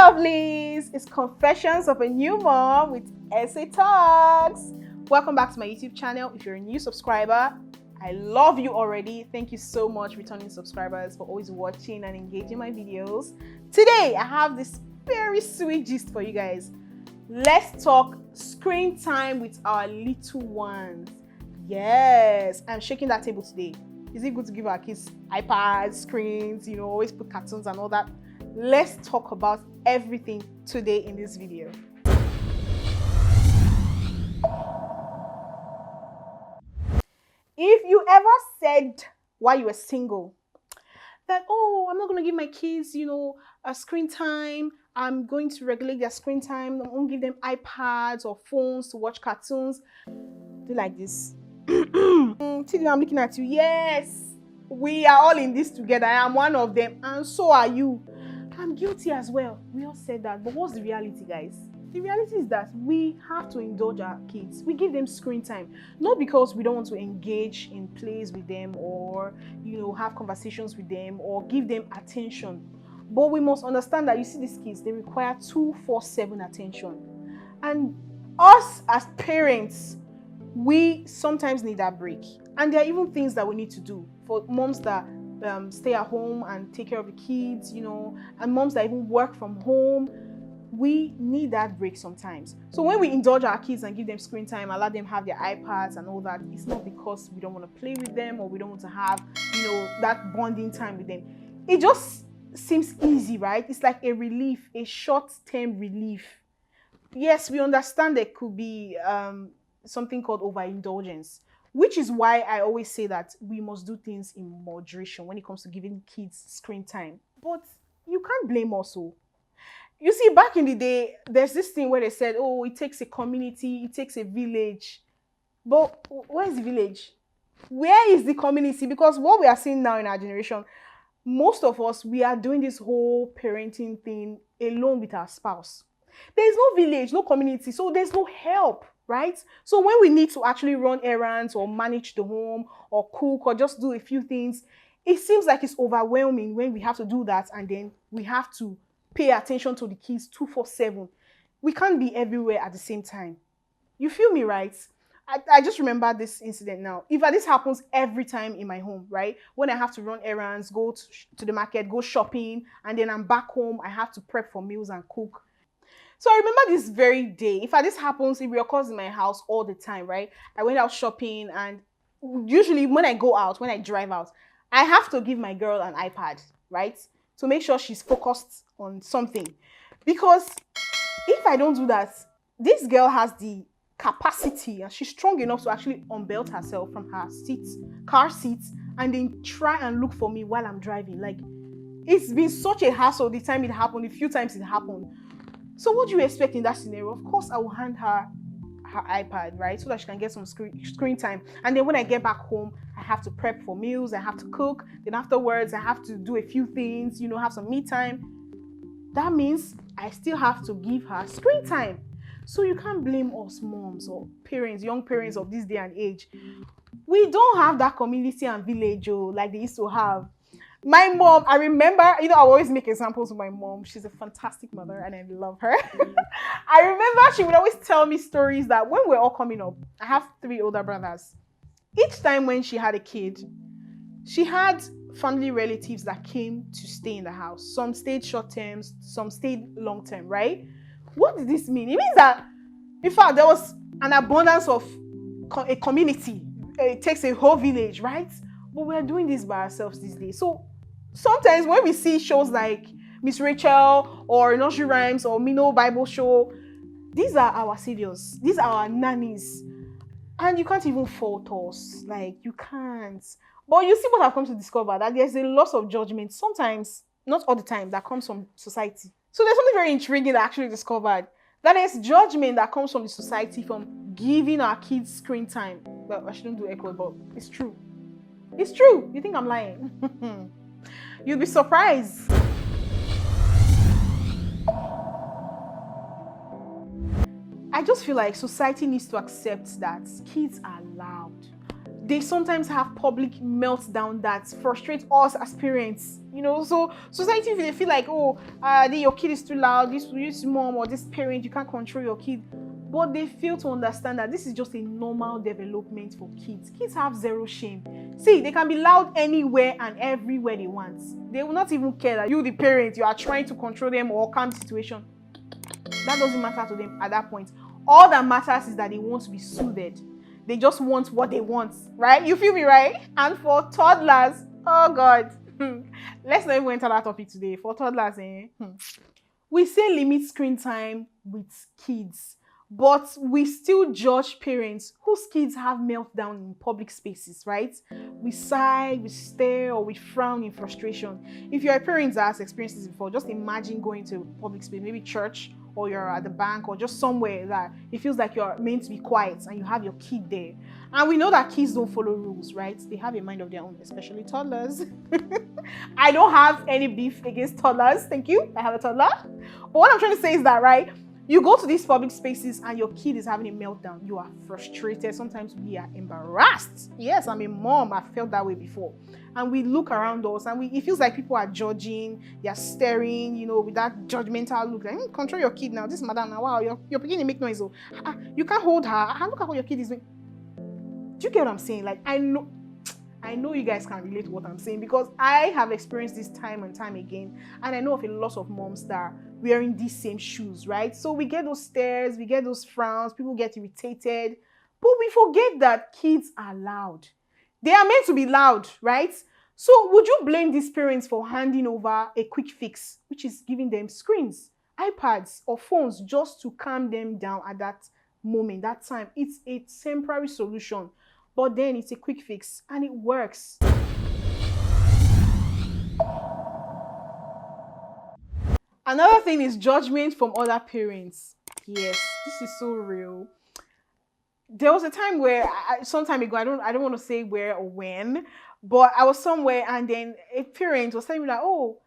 lovelies, it's Confessions of a New Mom with SA Talks. Welcome back to my YouTube channel. If you're a new subscriber, I love you already. Thank you so much, returning subscribers, for always watching and engaging my videos. Today, I have this very sweet gist for you guys. Let's talk screen time with our little ones. Yes, I'm shaking that table today. Is it good to give our kids iPads, screens, always put cartoons and all that? Let's talk about everything today in this video. If you ever said while you were single that, oh, I'm not going to give my kids, a screen time, I'm going to regulate their screen time, I won't give them iPads or phones to watch cartoons, do like this. Tilly, I'm looking at you. Yes, we are all in this together. I am one of them, and so are you. I'm guilty as well. We all said that, but what's the reality, guys? The reality is that we have to indulge our kids. We give them screen time, not because we don't want to engage in plays with them or, have conversations with them or give them attention. But we must understand that, you see, these kids, they require 24/7 attention. And us as parents, we sometimes need that break. And there are even things that we need to do for moms that stay at home and take care of the kids, and moms that even work from home. We need that break sometimes. So when we indulge our kids and give them screen time, allow them have their iPads and all that, it's not because we don't want to play with them or we don't want to have, that bonding time with them. It just seems easy, right? It's like a relief, a short-term relief. Yes, we understand there could be something called overindulgence, which is why I always say that we must do things in moderation when it comes to giving kids screen time. But you can't blame us all. You see, back in the day, there's this thing where they said, oh, it takes a community, it takes a village. But where's the village? Where is the community? Because what we are seeing now in our generation, most of us, we are doing this whole parenting thing alone with our spouse. There's no village, no community, so there's no help, right? So when we need to actually run errands or manage the home or cook or just do a few things, it seems like it's overwhelming when we have to do that, and then we have to pay attention to the kids 24/7. We can't be everywhere at the same time. You feel me, right? I just remember this incident now. If this happens every time in my home, right? When I have to run errands, go to the market, go shopping, and then I'm back home, I have to prep for meals and cook. So I remember this very day. If this happens, it reoccurs in my house all the time, right? I went out shopping, and usually when I go out, when I drive out, I have to give my girl an iPad, right? To make sure she's focused on something. Because if I don't do that, this girl has the capacity and she's strong enough to actually unbelt herself from her car seat, and then try and look for me while I'm driving. Like, it's been such a hassle the time it happened, the few times it happened. So what do you expect in that scenario? Of course, I will hand her iPad, right? So that she can get some screen time. And then when I get back home, I have to prep for meals, I have to cook. Then afterwards, I have to do a few things, have some me time. That means I still have to give her screen time. So you can't blame us moms or parents, young parents of this day and age. We don't have that community and village like they used to have. My mom, I remember, I always make examples of my mom. She's a fantastic mother and I love her. I remember she would always tell me stories that when we're all coming up, I have 3 older brothers. Each time when she had a kid, she had family relatives that came to stay in the house. Some stayed short term, some stayed long term, right? What does this mean? It means that, in fact, there was an abundance of a community. It takes a whole village, right? But we're doing this by ourselves these days. So sometimes when we see shows like Miss Rachel or Nursery Rhymes or Mino Bible Show, these are our saviors. These are our nannies. And you can't even fault us. Like, you can't. But you see what I've come to discover, that there's a lot of judgment, sometimes, not all the time, that comes from society. So there's something very intriguing that I actually discovered. That there's judgment that comes from the society from giving our kids screen time. Well, I shouldn't do echo, but it's true. It's true. You think I'm lying? You'll be surprised. I just feel like society needs to accept that kids are loud. They sometimes have public meltdown that frustrate us as parents. So society, if they feel like, oh, your kid is too loud, this mom or this parent, you can't control your kid. But they fail to understand that this is just a normal development for kids. Kids have zero shame. See, they can be loud anywhere and everywhere they want. They will not even care that you, the parent, you are trying to control them or calm the situation. That doesn't matter to them at that point. All that matters is that they want to be soothed. They just want what they want, right? You feel me, right? And for toddlers, oh God, let's not even enter that topic today. For toddlers, we say limit screen time with kids, but we still judge parents whose kids have meltdown in public spaces, right? We sigh, we stare, or we frown in frustration. If you're a parent that has experienced this before, just imagine going to a public space, maybe church, or you're at the bank, or just somewhere that it feels like you're meant to be quiet and you have your kid there. And we know that kids don't follow rules, right? They have a mind of their own, especially toddlers. I don't have any beef against toddlers. Thank you. I have a toddler. But what I'm trying to say is that, right? You go to these public spaces and your kid is having a meltdown. You are frustrated. Sometimes we are embarrassed. Yes, I'm a mom. I've felt that way before. And we look around us and it feels like people are judging, they're staring, with that judgmental look. Like, control your kid now. This madam, now, wow, you're beginning to make noise. Oh, you can't hold her. Look at what your kid is doing. Do you get what I'm saying? Like, I know you guys can relate to what I'm saying because I have experienced this time and time again. And I know of a lot of moms that are wearing these same shoes, right? So we get those stares, we get those frowns, people get irritated. But we forget that kids are loud. They are meant to be loud, right? So would you blame these parents for handing over a quick fix, which is giving them screens, iPads, or phones just to calm them down at that moment, that time? It's a temporary solution. But then it's a quick fix and it works. Another thing is judgment from other parents. Yes, this is so real. There was a time where, some time ago, I don't want to say where or when, but I was somewhere and then a parent was telling me that, oh,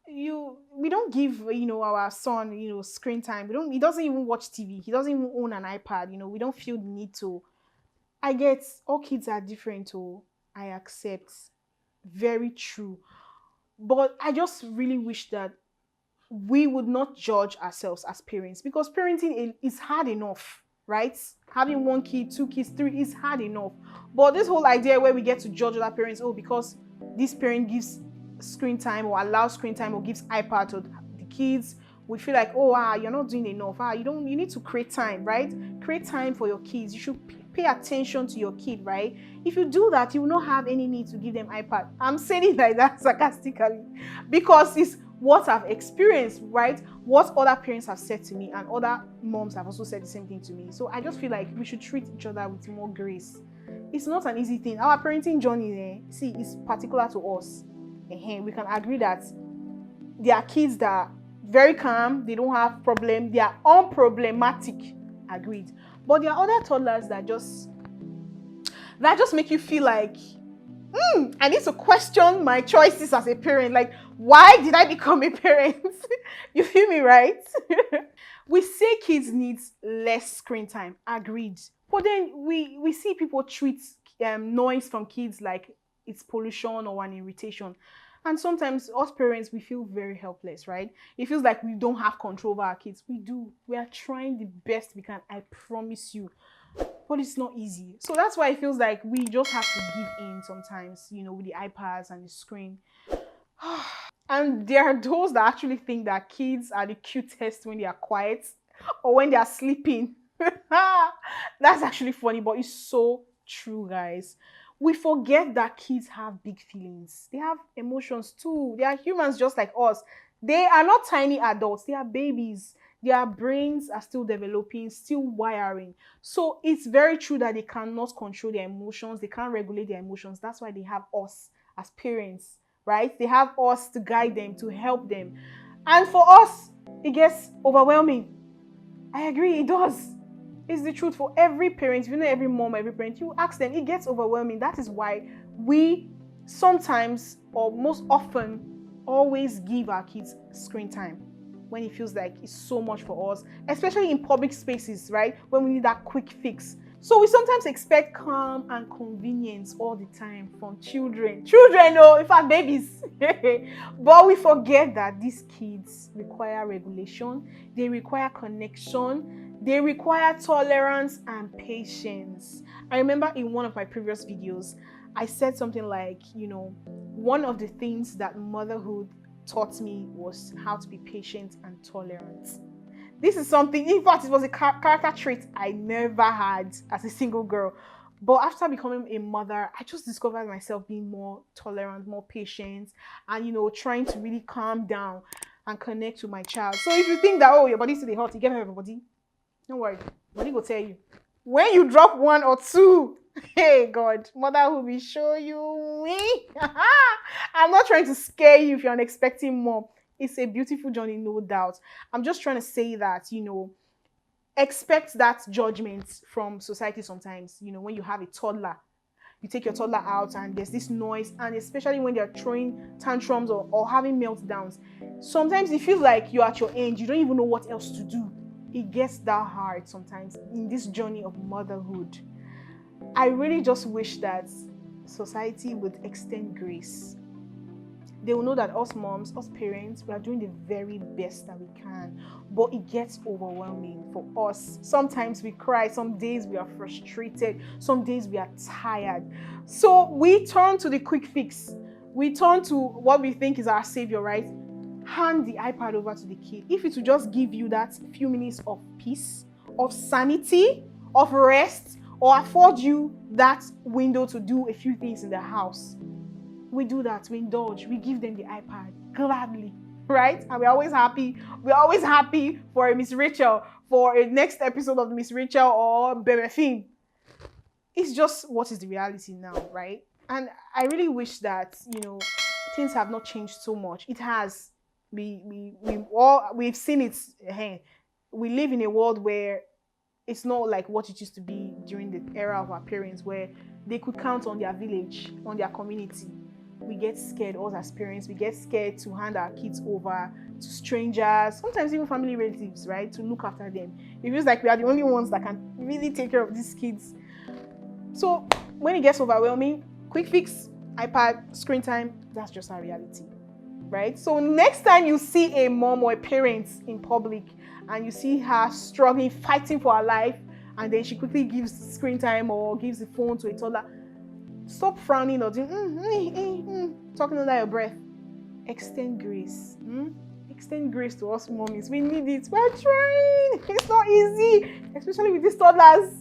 we don't give our son screen time. He doesn't even watch TV. He doesn't even own an iPad. We don't feel the need to. I get all kids are different, I accept. Very true. But I just really wish that we would not judge ourselves as parents because parenting is hard enough, right? Having one kid, two kids, three is hard enough. But this whole idea where we get to judge other parents, because this parent gives screen time or allows screen time or gives iPad to the kids, we feel like, you're not doing enough. You need to create time, right? Create time for your kids. You should pay attention to your kid, right? If you do that, you will not have any need to give them iPad. I'm saying it like that sarcastically because it's what I've experienced, right? What other parents have said to me and other moms have also said the same thing to me. So I just feel like we should treat each other with more grace. It's not an easy thing. Our parenting journey, is particular to us. We can agree that there are kids that are very calm, they don't have problem, they are unproblematic. Agreed. But there are other toddlers that just make you feel like, I need to question my choices as a parent. Like, why did I become a parent? You feel me, right? We say kids need less screen time. Agreed. But then we see people treat noise from kids like it's pollution or an irritation. And sometimes us parents, we feel very helpless, right? It feels like we don't have control over our kids. We do. We are trying the best we can, I promise you. But it's not easy. So that's why it feels like we just have to give in sometimes, with the iPads and the screen. And there are those that actually think that kids are the cutest when they are quiet or when they are sleeping. That's actually funny, but it's so true, guys. We forget that kids have big feelings. They have emotions too. They are humans just like us. They are not tiny adults. They are babies. Their brains are still developing, still wiring. So it's very true that they cannot control their emotions. They can't regulate their emotions. That's why they have us as parents, right? They have us to guide them, to help them. And for us, it gets overwhelming. I agree, it does. It's the truth for every parent. If you know every mom, every parent, you ask them, it gets overwhelming. That is why we sometimes, or most often, always give our kids screen time when it feels like it's so much for us, especially in public spaces, right? When we need that quick fix. So we sometimes expect calm and convenience all the time from children. Children, oh, in fact, babies. But we forget that these kids require regulation, they require connection, they require tolerance and patience. I remember in one of my previous videos, I said something like, one of the things that motherhood taught me was how to be patient and tolerant. This is something, in fact, it was a character trait I never had as a single girl. But after becoming a mother, I just discovered myself being more tolerant, more patient, and, trying to really calm down and connect with my child. So if you think that, oh, your body's still hot, you get everybody, don't worry. Body will tell you. When you drop one or two, hey, God, motherhood will show you me. I'm not trying to scare you if you're expecting more. It's a beautiful journey, no doubt. I'm just trying to say that, expect that judgment from society sometimes. When you have a toddler, you take your toddler out and there's this noise, and especially when they're throwing tantrums or having meltdowns, sometimes it feels like you're at your end. You don't even know what else to do. It gets that hard sometimes in this journey of motherhood. I really just wish that society would extend grace. They will know that us moms, us parents, we are doing the very best that we can. But it gets overwhelming for us. Sometimes we cry, some days we are frustrated, some days we are tired. So we turn to the quick fix. We turn to what we think is our savior, right? Hand the iPad over to the kid. If it will just give you that few minutes of peace, of sanity, of rest, or afford you that window to do a few things in the house, we do that, we indulge, we give them the iPad gladly, right? And we're always happy. We're always happy for a Miss Rachel, for a next episode of Miss Rachel or Berefin. It's just what is the reality now, right? And I really wish that, things have not changed so much. It has. We've seen it. We live in a world where it's not like what it used to be during the era of our parents, where they could count on their village, on their community. We get scared, us as parents, we get scared to hand our kids over to strangers, sometimes even family relatives, right, to look after them. It feels like we are the only ones that can really take care of these kids. So when it gets overwhelming, quick fix, iPad, screen time, that's just our reality, right? So next time you see a mom or a parent in public and you see her struggling, fighting for her life, and then she quickly gives screen time or gives the phone to a toddler, stop frowning or doing talking under your breath. Extend grace. Extend grace to us mommies. We need it. We're trying. It's not easy, especially with these toddlers.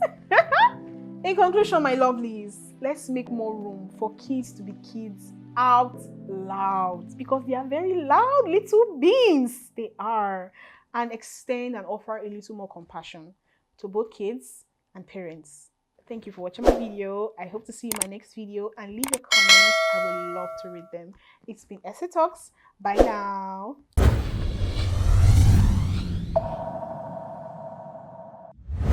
In conclusion, my lovelies, let's make more room for kids to be kids out loud, because they are very loud little beings. They are. And extend and offer a little more compassion to both kids and parents. Thank you for watching my video. I hope to see you in my next video, and leave your comments. I would love to read them. It's been Essay Talks. Bye now.